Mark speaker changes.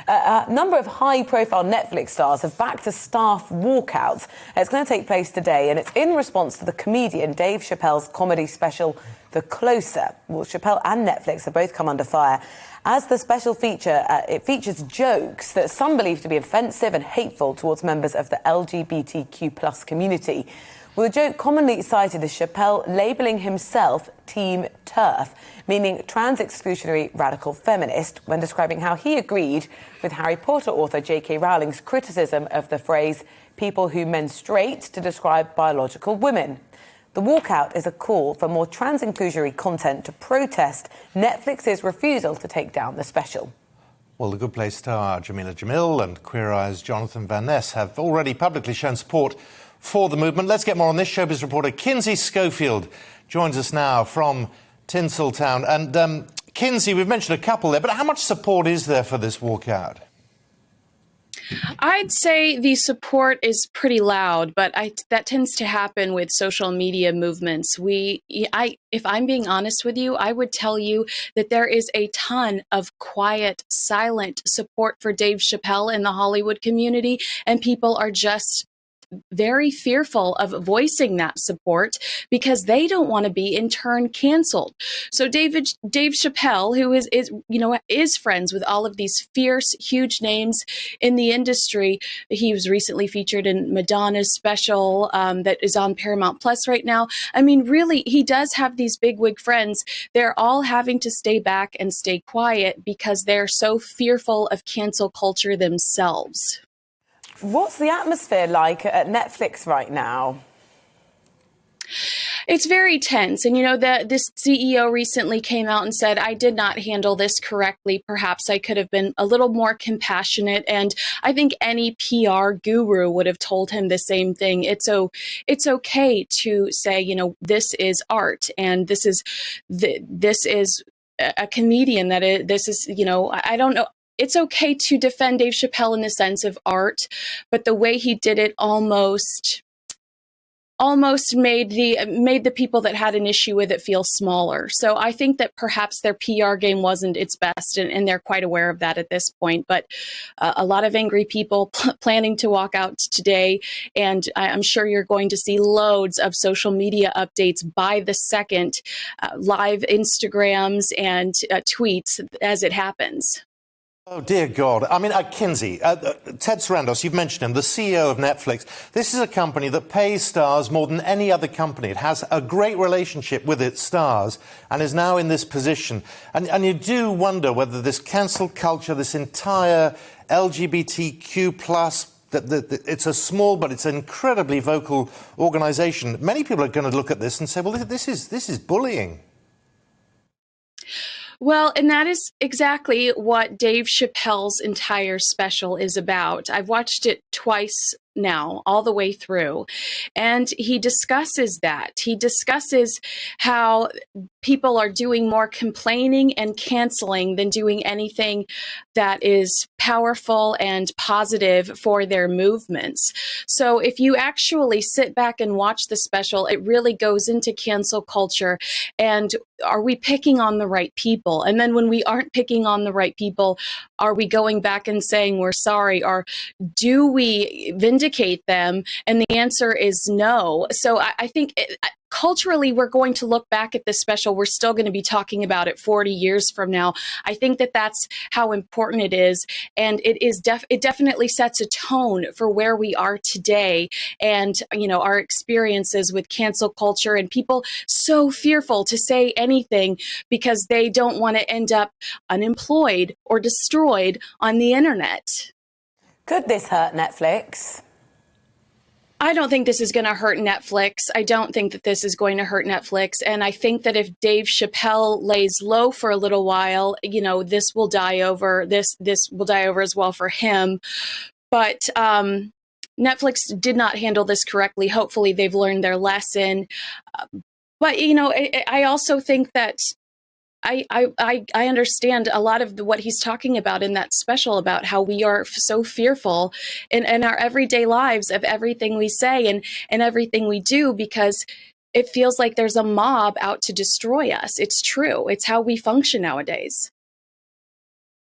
Speaker 1: A number of high-profile Netflix stars have backed a staff walkout. It's going to take place today, and it's in response to the comedian Dave Chappelle's comedy special, The Closer. Well, Chappelle and Netflix have both come under fire, as the special it features jokes that some believe to be offensive and hateful towards members of the LGBTQ+ community. Well, the joke commonly cited as Chappelle labelling himself Team TERF, meaning trans-exclusionary radical feminist, when describing how he agreed with Harry Potter author J.K. Rowling's criticism of the phrase people who menstruate to describe biological women. The walkout is a call for more trans-inclusionary content to protest Netflix's refusal to take down the special.
Speaker 2: Well, the Good Place star Jamila Jamil and Queer Eye's Jonathan Van Ness have already publicly shown support for the movement. Let's get more on this. Showbiz reporter Kinsey Schofield joins us now from Tinseltown. And Kinsey, we've mentioned a couple there, but how much support is there for this walkout?
Speaker 3: I'd say the support is pretty loud, but that tends to happen with social media movements. If I'm being honest with you, I would tell you that there is a ton of quiet, silent support for Dave Chappelle in the Hollywood community, and people are just very fearful of voicing that support because they don't want to be in turn canceled. So Dave Chappelle, who is friends with all of these fierce, huge names in the industry, he was recently featured in Madonna's special that is on Paramount Plus right now. I mean, really, he does have these bigwig friends. They're all having to stay back and stay quiet because they're so fearful of cancel culture themselves.
Speaker 1: What's the atmosphere like at Netflix right now?
Speaker 3: It's very tense. And, this CEO recently came out and said, I did not handle this correctly. Perhaps I could have been a little more compassionate. And I think any PR guru would have told him the same thing. It's okay to say, this is art and this is a comedian I don't know. It's okay to defend Dave Chappelle in the sense of art, but the way he did it almost made the people that had an issue with it feel smaller. So I think that perhaps their PR game wasn't its best, and they're quite aware of that at this point. But a lot of angry people planning to walk out today, and I'm sure you're going to see loads of social media updates by the second, live Instagrams and tweets as it happens.
Speaker 2: Oh, dear God. I mean, Kinsey, Ted Sarandos, you've mentioned him, the CEO of Netflix. This is a company that pays stars more than any other company. It has a great relationship with its stars and is now in this position. And you do wonder whether this cancel culture, this entire LGBTQ+, it's a small but it's an incredibly vocal organisation. Many people are going to look at this and say, well, this is bullying.
Speaker 3: Well, and that is exactly what Dave Chappelle's entire special is about. I've watched it twice now, all the way through, and he discusses that. He discusses how people are doing more complaining and canceling than doing anything that is powerful and positive for their movements. So if you actually sit back and watch the special, it really goes into cancel culture and are we picking on the right people? And then when we aren't picking on the right people, are we going back and saying we're sorry? Or do we vindicate them? And the answer is no. So I think culturally, we're going to look back at this special. We're still going to be talking about it 40 years from now. I think that that's how important it is. And it definitely sets a tone for where we are today and, our experiences with cancel culture and people so fearful to say anything because they don't want to end up unemployed or destroyed on the internet.
Speaker 1: Could this hurt Netflix?
Speaker 3: I don't think this is going to hurt Netflix. I don't think that this is going to hurt Netflix. And I think that if Dave Chappelle lays low for a little while, this will die over. This will die over as well for him. But Netflix did not handle this correctly. Hopefully they've learned their lesson. But, I also think that I understand a lot of what he's talking about in that special about how we are so fearful in our everyday lives of everything we say and everything we do because it feels like there's a mob out to destroy us. It's true. It's how we function nowadays.